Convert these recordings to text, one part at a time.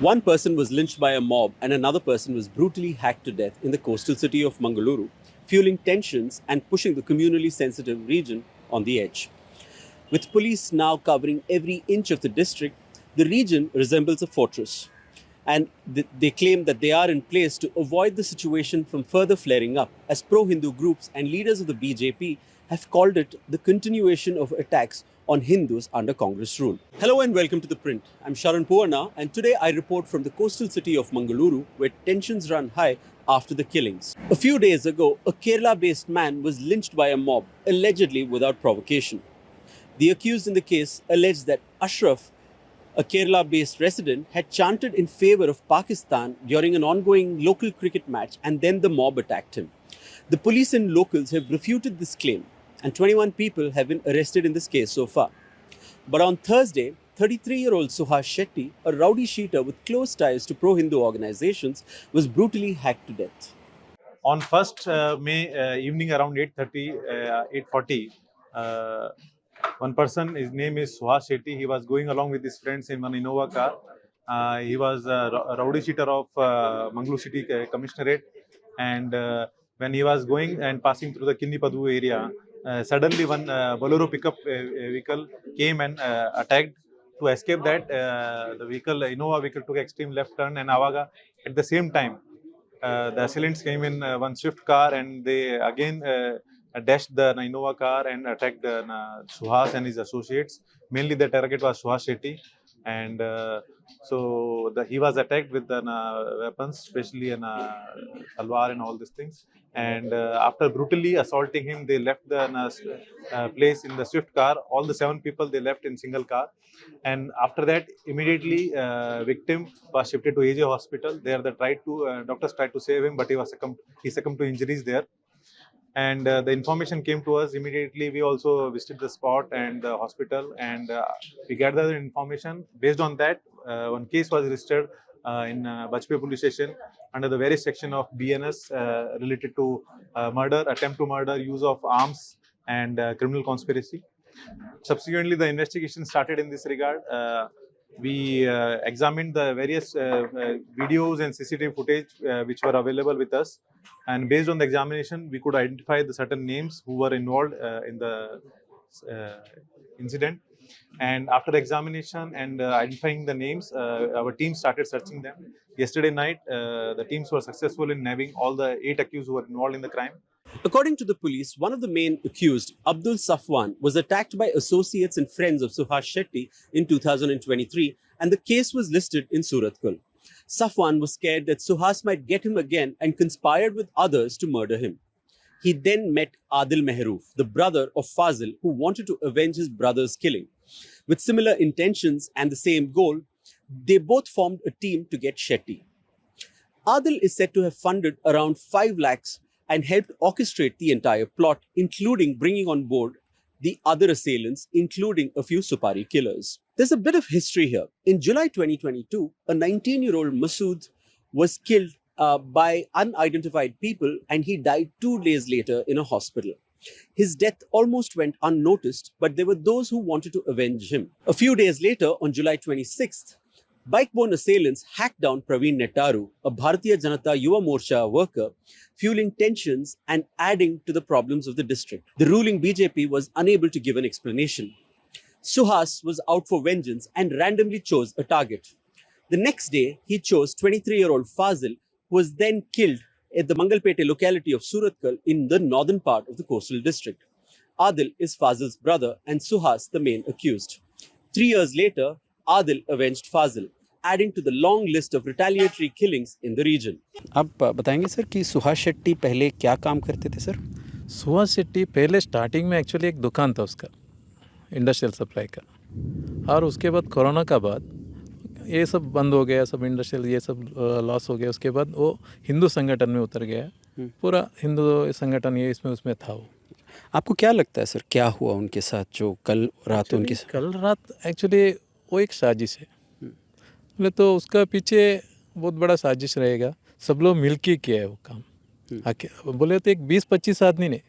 One person was lynched by a mob and another person was brutally hacked to death in the coastal city of Mangaluru, fueling tensions and pushing the communally sensitive region on the edge. With police now covering every inch of the district, the region resembles a fortress. And they claim that they are in place to avoid the situation from further flaring up, as pro-Hindu groups and leaders of the BJP have called it the continuation of attacks on Hindus under Congress rule. Hello and welcome to The Print. I'm Sharan Puvarna, and today I report from the coastal city of Mangaluru, where tensions run high after the killings. A few days ago, a Kerala-based man was lynched by a mob, allegedly without provocation. The accused in the case alleged that Ashraf, a Kerala-based resident, had chanted in favor of Pakistan during an ongoing local cricket match, and then the mob attacked him. The police and locals have refuted this claim, and 21 people have been arrested in this case so far. But on Thursday, 33-year-old Suhas Shetty, a rowdy-sheeter with close ties to pro-Hindu organizations, was brutally hacked to death. On 1st May evening around 8:30, 8:40, one person, his name is Suhas Shetty. He was going along with his friends in one Innova car. He was a rowdy-sheeter of Mangaluru City Commissionerate, and when he was going and passing through the Kinnipadu area, suddenly one Bolero pickup vehicle came and attacked. To escape that, the Innova vehicle took extreme left turn, and Avaga at the same time the assailants came in one swift car, and they again dashed the Innova car and attacked Suhas and his associates. Mainly the target was Suhas Shetty, and he was attacked with weapons, especially an talwar and all these things. And after brutally assaulting him, they left the place in the swift car. All the 7 people they left in single car. And after that, immediately victim was shifted to AJ hospital. There, doctors tried to save him, but he succumbed to injuries there. And the information came to us immediately. We also visited the spot and the hospital, and we gathered the information. Based on that, one case was registered in Bajpur police station under the various section of BNS related to murder, attempt to murder, use of arms, and criminal conspiracy. Subsequently, the investigation started in this regard. We examined the various videos and CCTV footage which were available with us, and based on the examination, we could identify the certain names who were involved in the incident. And after the examination and identifying the names, our team started searching them. Yesterday night, the teams were successful in nabbing all the 8 accused who were involved in the crime. According to the police, one of the main accused, Abdul Safwan, was attacked by associates and friends of Suhas Shetty in 2023, and the case was listed in Surathkal. Safwan was scared that Suhas might get him again and conspired with others to murder him. He then met Adil Mehroof, the brother of Fazil, who wanted to avenge his brother's killing. With similar intentions and the same goal, they both formed a team to get Shetty. Adil is said to have funded around 5 lakhs and helped orchestrate the entire plot, including bringing on board the other assailants, including a few Supari killers. There's a bit of history here. In July 2022, a 19-year-old Masood was killed by unidentified people, and he died 2 days later in a hospital. His death almost went unnoticed, but there were those who wanted to avenge him. A few days later, on July 26th, bike-borne assailants hacked down Praveen Nettaru, a Bharatiya Janata Yuva Morcha worker, fueling tensions and adding to the problems of the district. The ruling BJP was unable to give an explanation. Suhas was out for vengeance and randomly chose a target. The next day, he chose 23-year-old Fazil, who was then killed at the Mangalpete locality of Surathkal in the northern part of the coastal district. Adil is Fazil's brother and Suhas the main accused. 3 years later, Adil avenged Fazil, adding to the long list of retaliatory killings in the region. आप बताएंगे sir कि सुहास शेट्टी पहले क्या काम करते थे sir? Suhas Shetty पहले starting में एक्चुअली एक दुकान था उसका, इंडस्ट्रियल सप्लाई का, और उसके बाद कोरोना का बाद ये सब बंद हो गया, सब इंडस्ट्रियल ये सब लॉस हो गया. उसके बाद वो हिंदू संगठन में उतर गया. पूरा हिंदू संगठन ये इसमें उसमें था वो. आपको क्या लगता है सर, क्या हुआ उनके साथ जो कल रात उनके साथ? कल रात एक्चुअली वो एक साजिश है. बोले तो उसका पीछे बहुत बड़ा साजिश रहेगा. सब लोग मिल के किया है वो काम. बोले तो एक 20-25 आदमी ने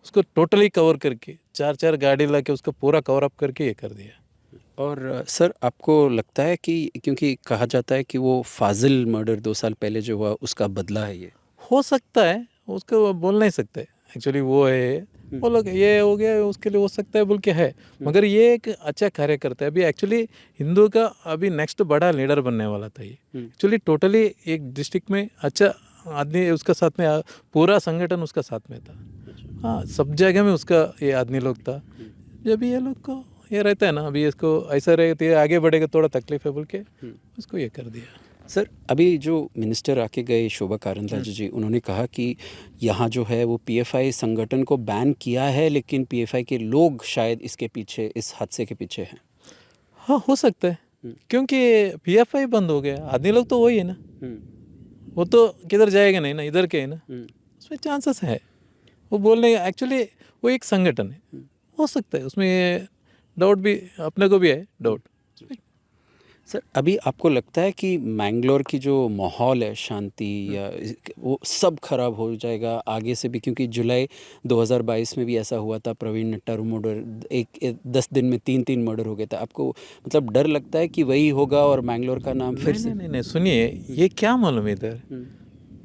उसको टोटली कवर करके 4-4 गाड़ी ला के उसको पूरा कवर अप करके ये कर दिया. और सर आपको लगता है कि क्योंकि कहा जाता है कि वो फाजिल मर्डर 2 साल पहले जो हुआ उसका बदला है ये? हो सकता है, उसको बोल नहीं सकते एक्चुअली वो है, वो लोग ये हो गया उसके लिए हो सकता है बोल के है, मगर ये एक अच्छा कार्य करता है। अभी एक्चुअली हिंदू का अभी नेक्स्ट बड़ा लीडर बनने वाला था ये एक्चुअली, टोटली एक डिस्ट्रिक्ट में अच्छा आदमी उसका साथ में, पूरा संगठन उसका साथ में था। हाँ, सब जगह में उसका ये आदमी लोग था। जब ये लोग को ये रहता है ना, अभी इसको ऐसा रहता है आगे बढ़ेगा थोड़ा तकलीफ है बोल के उसको ये कर दिया। सर अभी जो मिनिस्टर आके गए शोभा करंद्लाजे जी, उन्होंने कहा कि यहाँ जो है वो पीएफआई संगठन को बैन किया है, लेकिन पीएफआई के लोग शायद इसके पीछे, इस हादसे के पीछे हैं। हाँ, हो सकता है, क्योंकि पीएफआई बंद हो गया, आदमी लोग तो वही है ना, वो तो किधर जाएगा नहीं ना, इधर के है ना, उसमें चांसेस है। वो बोल रहे एक्चुअली वो एक संगठन है, हो सकता है उसमें डाउट भी अपने को भी है डाउट। सर अभी आपको लगता है कि मैंगलोर की जो माहौल है शांति या वो सब खराब हो जाएगा आगे से भी, क्योंकि जुलाई 2022 में भी ऐसा हुआ था, प्रवीण नट्टारू मर्डर, एक 10 दिन में 3 मर्डर हो गए थे। आपको मतलब डर लगता है कि वही होगा और मैंगलोर का नाम फिर से? नहीं, सुनिए, ये क्या मालूम इधर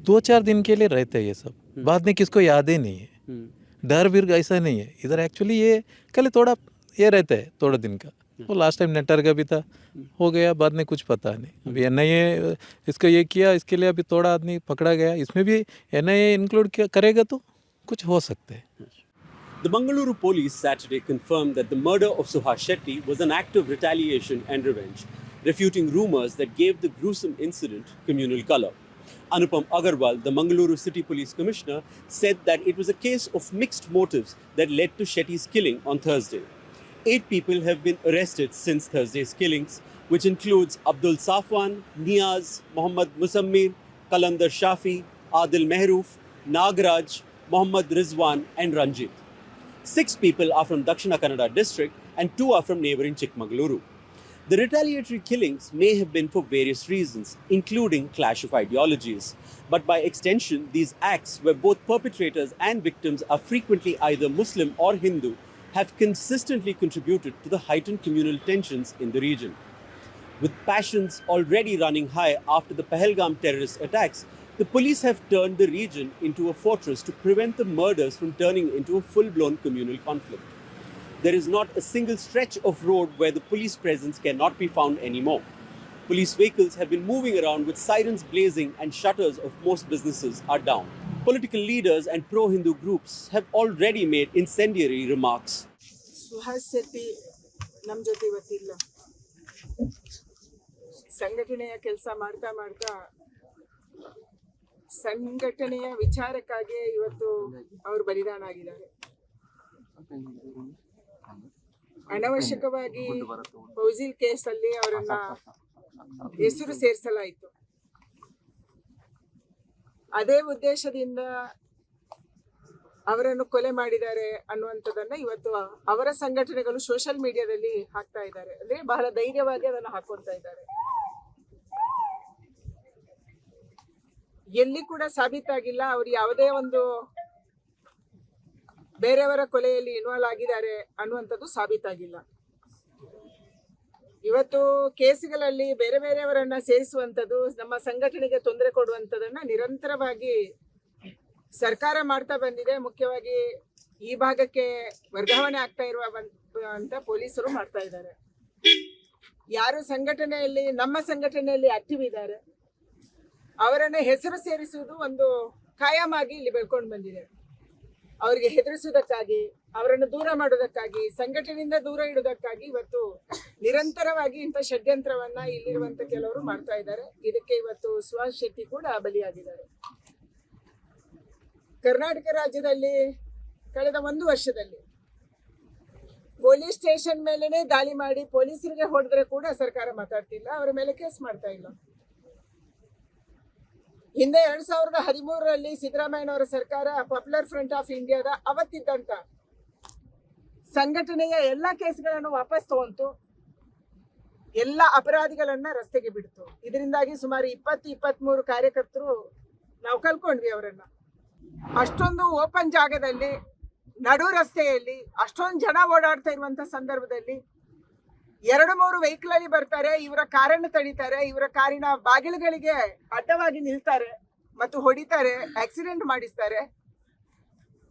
2-4 दिन के लिए रहता है ये सब, बाद में किसको याद ही नहीं है। डर भी ऐसा नहीं है इधर एक्चुअली, ये कल थोड़ा ये रहता है थोड़ा दिन का, वो लास्ट टाइम नटर का भी था, हो गया, बाद में कुछ पता नहीं। अभी एनआईए इसको ये किया, इसके लिए अभी थोड़ा आदमी पकड़ा गया, इसमें भी एनआईए इंक्लूड करेगा तो कुछ हो सकता है। The Mangaluru police Saturday confirmed that the murder of Suhas Shetty was an act of retaliation and revenge, refuting rumors that gave the gruesome incident communal color. Anupam Agarwal, the Mangaluru City Police Commissioner, said that it was a case of mixed motives that led to Shetty's killing on Thursday. 8 people have been arrested since Thursday's killings, which includes Abdul Safwan, Niaz, Mohammad Musammir, Kalandar Shafi, Adil Mehroof, Nagraj, Mohammad Rizwan and Ranjit. 6 people are from Dakshina Kannada district and 2 are from neighbouring Chikmagaluru. The retaliatory killings may have been for various reasons, including clash of ideologies. But by extension, these acts, where both perpetrators and victims are frequently either Muslim or Hindu, have consistently contributed to the heightened communal tensions in the region. With passions already running high after the Pahalgam terrorist attacks, the police have turned the region into a fortress to prevent the murders from turning into a full-blown communal conflict. There is not a single stretch of road where the police presence cannot be found anymore. Police vehicles have been moving around with sirens blazing and shutters of most businesses are down. Political leaders and pro-Hindu groups have already made incendiary remarks. Suhas Shetty ನಮ್ಮ ಜೊತೆ ಇವತ್ತಿಲ್ಲ. ಸಂಘಟನೆಯ ಕೆಲಸ ಮಾಡ್ತಾ ಮಾಡ್ತಾ ಸಂಘಟನೆಯ ವಿಚಾರಕ್ಕಾಗಿ ಇವತ್ತು ಅವರು ಬಲಿದಾನ ಆಗಿದ್ದಾರೆ. ಅನವಶ್ಯಕವಾಗಿ ಫೌಜಿಲ್ ಕೇಸಲ್ಲಿ ಅವರನ್ನ ಹೆಸರು ಸೇರಿಸಲಾಯಿತು. ಅದೇ ಉದ್ದೇಶದಿಂದ ಅವರನ್ನು ಕೊಲೆ ಮಾಡಿದ್ದಾರೆ ಅನ್ನುವಂಥದ್ದನ್ನ ಇವತ್ತು ಅವರ ಸಂಘಟನೆಗಳು ಸೋಷಿಯಲ್ ಮೀಡಿಯಾದಲ್ಲಿ ಹಾಕ್ತಾ ಇದ್ದಾರೆ. ಅಂದ್ರೆ ಬಹಳ ಧೈರ್ಯವಾಗಿ ಅದನ್ನು ಹಾಕೊಳ್ತಾ ಇದ್ದಾರೆ. ಎಲ್ಲಿ ಕೂಡ ಸಾಬೀತಾಗಿಲ್ಲ ಅವರು ಯಾವುದೇ ಒಂದು ಬೇರೆಯವರ ಕೊಲೆಯಲ್ಲಿ ಇನ್ವಾಲ್ವ್ ಆಗಿದ್ದಾರೆ ಅನ್ನುವಂಥದ್ದು ಸಾಬೀತಾಗಿಲ್ಲ. ಇವತ್ತು ಕೇಸುಗಳಲ್ಲಿ ಬೇರೆ ಬೇರೆಯವರನ್ನ ಸೇರಿಸುವಂಥದ್ದು, ನಮ್ಮ ಸಂಘಟನೆಗೆ ತೊಂದರೆ ಕೊಡುವಂಥದ್ದನ್ನ ನಿರಂತರವಾಗಿ ಸರ್ಕಾರ ಮಾಡ್ತಾ ಬಂದಿದೆ. ಮುಖ್ಯವಾಗಿ ಈ ಭಾಗಕ್ಕೆ ವರ್ಗಾವಣೆ ಆಗ್ತಾ ಇರುವ ಅಂತ ಪೊಲೀಸರು ಮಾಡ್ತಾ ಇದ್ದಾರೆ. ಯಾರು ಸಂಘಟನೆಯಲ್ಲಿ, ನಮ್ಮ ಸಂಘಟನೆಯಲ್ಲಿ ಆಕ್ಟಿವ್ ಇದ್ದಾರೆ, ಅವರನ್ನ ಹೆಸರು ಸೇರಿಸುವುದು ಒಂದು ಕಾಯಮಾಗಿ ಇಲ್ಲಿ ಬೆಳ್ಕೊಂಡು ಬಂದಿದೆ. ಅವರಿಗೆ ಹೆದರಿಸುವುದಕ್ಕಾಗಿ, ಅವರನ್ನು ದೂರ ಮಾಡೋದಕ್ಕಾಗಿ, ಸಂಘಟನೆಯಿಂದ ದೂರ ಇಡುವುದಕ್ಕಾಗಿ ಇವತ್ತು ನಿರಂತರವಾಗಿ ಇಂಥ ಷಡ್ಯಂತ್ರವನ್ನ ಇಲ್ಲಿರುವಂತ ಕೆಲವರು ಮಾಡ್ತಾ ಇದ್ದಾರೆ. ಇದಕ್ಕೆ ಇವತ್ತು ಸುಹಾಸ್ ಶೆಟ್ಟಿ ಕೂಡ ಬಲಿಯಾಗಿದ್ದಾರೆ. ಕರ್ನಾಟಕ ರಾಜ್ಯದಲ್ಲಿ ಕಳೆದ 1 ವರ್ಷದಲ್ಲಿ ಪೊಲೀಸ್ ಸ್ಟೇಷನ್ ಮೇಲೆನೆ ದಾಳಿ ಮಾಡಿ ಪೊಲೀಸರಿಗೆ ಹೊಡೆದ್ರೆ ಕೂಡ ಸರ್ಕಾರ ಮಾತಾಡ್ತಿಲ್ಲ, ಅವರ ಮೇಲೆ ಕೇಸ್ ಮಾಡ್ತಾ ಇಲ್ಲ. ಹಿಂದೆ 2013ರಲ್ಲಿ ಸಿದ್ದರಾಮಯ್ಯನವರ ಸರ್ಕಾರ ಪಾಪ್ಯುಲರ್ ಫ್ರಂಟ್ ಆಫ್ ಇಂಡಿಯಾದ ಅವತ್ತಿದ್ದಂತ ಸಂಘಟನೆಯ ಎಲ್ಲ ಕೇಸ್ಗಳನ್ನು ವಾಪಸ್ ತಗೊಂತು, ಎಲ್ಲ ಅಪರಾಧಿಗಳನ್ನ ರಸ್ತೆಗೆ ಬಿಡ್ತು. ಇದರಿಂದಾಗಿ ಸುಮಾರು 20-23 ಕಾರ್ಯಕರ್ತರು ನಾವು ಕಳ್ಕೊಂಡ್ವಿ ಅವರನ್ನ. ಅಷ್ಟೊಂದು ಓಪನ್ ಜಾಗದಲ್ಲಿ, ನಡು ರಸ್ತೆಯಲ್ಲಿ ಅಷ್ಟೊಂದು ಜನ ಓಡಾಡ್ತಾ ಇರುವಂತ ಸಂದರ್ಭದಲ್ಲಿ 2-3 ವೆಹಿಕಲ್ ಅಲ್ಲಿ ಬರ್ತಾರೆ, ಇವರ ಕಾರನ್ನು ತಡೀತಾರೆ, ಇವರ ಕಾರಿನ ಬಾಗಿಲುಗಳಿಗೆ ಅಡ್ಡವಾಗಿ ನಿಲ್ತಾರೆ ಮತ್ತು ಹೊಡಿತಾರೆ, ಆಕ್ಸಿಡೆಂಟ್ ಮಾಡಿಸ್ತಾರೆ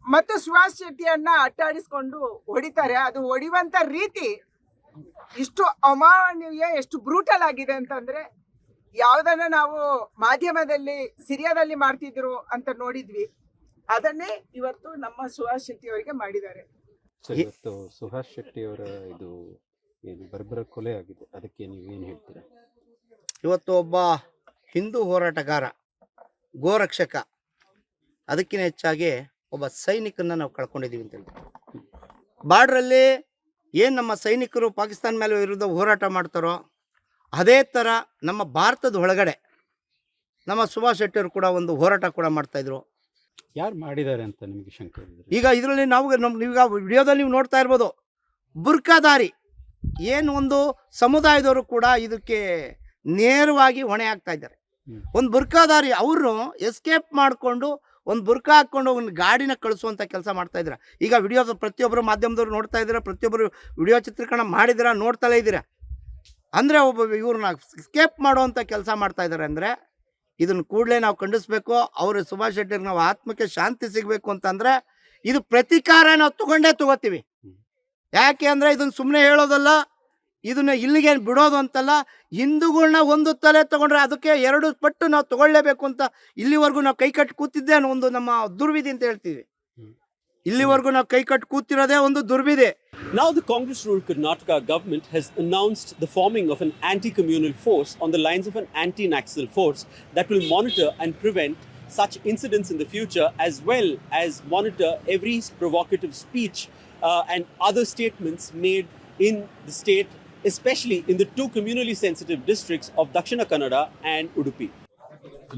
ಮತ್ತು ಸುಹಾಸ್ ಶೆಟ್ಟಿಯನ್ನ ಅಟ್ಟಾಡಿಸ್ಕೊಂಡು ಹೊಡಿತಾರೆ. ಅದು ಹೊಡಿಯುವಂತ ರೀತಿ ಇಷ್ಟು ಅಮಾನವೀಯ, ಎಷ್ಟು ಬ್ರೂಟಲ್ ಆಗಿದೆ ಅಂತಂದ್ರೆ, ಯಾವುದನ್ನ ನಾವು ಮಾಧ್ಯಮದಲ್ಲಿ ಸಿರಿಯಾದಲ್ಲಿ ಮಾಡ್ತಿದ್ರು ಅಂತ ನೋಡಿದ್ವಿ, ಅದನ್ನೇ ಇವತ್ತು ನಮ್ಮ ಸುಹಾಸ್ ಶೆಟ್ಟಿ ಅವರಿಗೆ ಮಾಡಿದ್ದಾರೆ. ಸರ್, ಇವತ್ತು ಸುಹಾಸ್ ಶೆಟ್ಟಿ ಅವರ ಇದು ಏನು ಬರ್ಬರ ಕೊಲೆ ಆಗಿದೆ, ಅದಕ್ಕೆ ನೀವೇನು ಹೇಳ್ತೀರಾ? ಇವತ್ತು ಒಬ್ಬ ಹಿಂದೂ ಹೋರಾಟಗಾರ, ಗೋರಕ್ಷಕ, ಅದಕ್ಕಿಂತ ಹೆಚ್ಚಾಗಿ ಒಬ್ಬ ಸೈನಿಕನ ನಾವು ಕಳ್ಕೊಂಡಿದ್ದೀವಿ ಅಂತ ಹೇಳ್ತೀವಿ. ಬಾರ್ಡ್ರಲ್ಲಿ ಏನು ನಮ್ಮ ಸೈನಿಕರು ಪಾಕಿಸ್ತಾನ ಮೇಲೆ ವಿರುದ್ಧ ಹೋರಾಟ ಮಾಡ್ತಾರೋ ಅದೇ ಥರ ನಮ್ಮ ಭಾರತದ ಒಳಗಡೆ ನಮ್ಮ ಸುಭಾಷ್ ಶೆಟ್ಟಿಯವರು ಕೂಡ ಒಂದು ಹೋರಾಟ ಕೂಡ ಮಾಡ್ತಾಯಿದ್ರು. ಯಾರು ಮಾಡಿದ್ದಾರೆ ಅಂತ ನಿಮಗೆ ಶಂಕೆ ಇದೆ? ಈಗ ಇದರಲ್ಲಿ ನೀವೀಗ ವಿಡಿಯೋದಲ್ಲಿ ನೀವು ನೋಡ್ತಾ ಇರ್ಬೋದು, ಬುರ್ಕಾದಾರಿ ಏನು ಒಂದು ಸಮುದಾಯದವರು ಕೂಡ ಇದಕ್ಕೆ ನೇರವಾಗಿ ಹೊಣೆ ಆಗ್ತಾ ಇದ್ದಾರೆ. ಒಂದು ಬುರ್ಕಾದಾರಿ ಅವರು ಎಸ್ಕೇಪ್ ಮಾಡಿಕೊಂಡು ಒಂದು ಬುರ್ಕಾ ಹಾಕ್ಕೊಂಡು ಒಂದು ಗಾಡಿನ ಕಳಿಸುವಂಥ ಕೆಲಸ ಮಾಡ್ತಾ ಇದ್ದೀರಾ. ಈಗ ವಿಡಿಯೋ ಪ್ರತಿಯೊಬ್ಬರು ಮಾಧ್ಯಮದವರು ನೋಡ್ತಾ ಇದ್ದೀರಾ, ಪ್ರತಿಯೊಬ್ಬರು ವಿಡಿಯೋ ಚಿತ್ರೀಕರಣ ಮಾಡಿದ್ದೀರಾ, ನೋಡ್ತಲೇ ಇದ್ದೀರಾ. ಅಂದರೆ ಒಬ್ಬ ಇವ್ರನ್ನ ಎಸ್ಕೇಪ್ ಮಾಡುವಂಥ ಕೆಲಸ ಮಾಡ್ತಾ ಇದ್ದಾರೆ. ಅಂದರೆ ಇದನ್ನು ಕೂಡಲೇ ನಾವು ಖಂಡಿಸ್ಬೇಕು. ಅವರು ಸುಭಾಷ್ ಶೆಟ್ಟಿಗೆ ನಾವು ಆತ್ಮಕ್ಕೆ ಶಾಂತಿ ಸಿಗಬೇಕು ಅಂತಂದರೆ ಇದು ಪ್ರತೀಕಾರ ನಾವು ತಗೋತೀವಿ. ಯಾಕೆ ಅಂದರೆ ಇದನ್ನು ಸುಮ್ಮನೆ ಹೇಳೋದಲ್ಲ, ಇದನ್ನ ಇಲ್ಲಿಗೆ ಬಿಡೋದು ಅಂತಲ್ಲ. ಹಿಂದೂಗಳನ್ನ ಒಂದು ತಲೆ ತಗೊಂಡ್ರೆ ಅದಕ್ಕೆ 2 ಪಟ್ಟು ನಾವು ತಗೊಳ್ಳೇಬೇಕು ಅಂತ ಇಲ್ಲಿವರೆಗೂ ನಾವು ಕೈ ಕಟ್ಟಿ ಕೂತಿದ್ದೆ ಅನ್ನೋ ಒಂದು ನಮ್ಮ ದುರ್ವಿಧಿ ಅಂತ ಹೇಳ್ತೀವಿ. ಇಲ್ಲಿವರೆಗೂ ನಾವು ಕೈ ಕಟ್ಟಿ ಕೂತಿರೋದೇ ಒಂದು ದುರ್ವಿಧಿ. Now the Congress-ruled Karnataka government has announced the forming of an anti-communal force on the lines of an anti-Naxal force that will monitor and prevent such incidents in the future, as well as monitor every provocative speech and other statements made in the state, especially in the 2 communally sensitive districts of Dakshina Kannada and Udupi.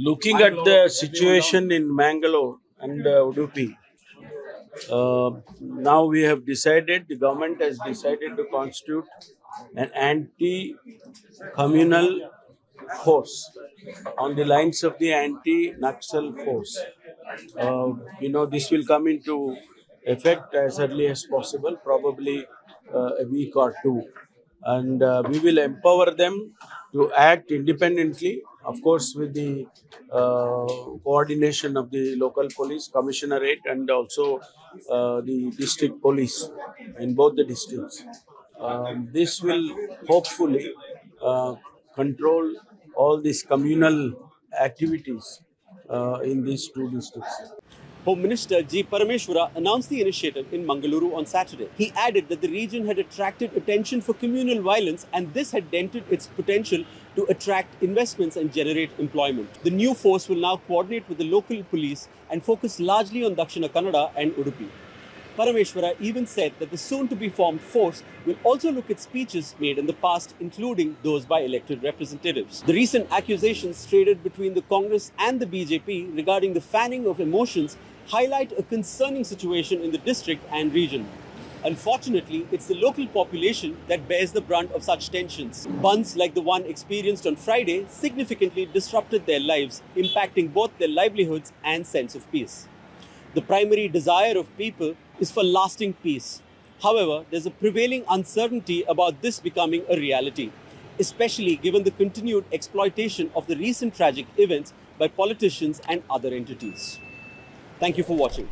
Looking at the situation in Mangaluru and Udupi, now we have decided, the government has decided to constitute an anti-communal force on the lines of the anti-Naxal force. This will come into effect as early as possible, probably a week or 2. And we will empower them to act independently, of course, with the coordination of the local police commissionerate and also the district police in both the districts. This will hopefully control all these communal activities in these 2 districts. Home Minister G. Parameshwara announced the initiative in Mangaluru on Saturday. He added that the region had attracted attention for communal violence, and this had dented its potential to attract investments and generate employment. The new force will now coordinate with the local police and focus largely on Dakshina Kannada and Udupi. Parameshwara even said that the soon-to-be-formed force will also look at speeches made in the past, including those by elected representatives. The recent accusations traded between the Congress and the BJP regarding the fanning of emotions highlight a concerning situation in the district and region. Unfortunately, it's the local population that bears the brunt of such tensions. Bunds like the one experienced on Friday significantly disrupted their lives, impacting both their livelihoods and sense of peace. The primary desire of people is for lasting peace. However, there's a prevailing uncertainty about this becoming a reality, especially given the continued exploitation of the recent tragic events by politicians and other entities. Thank you for watching.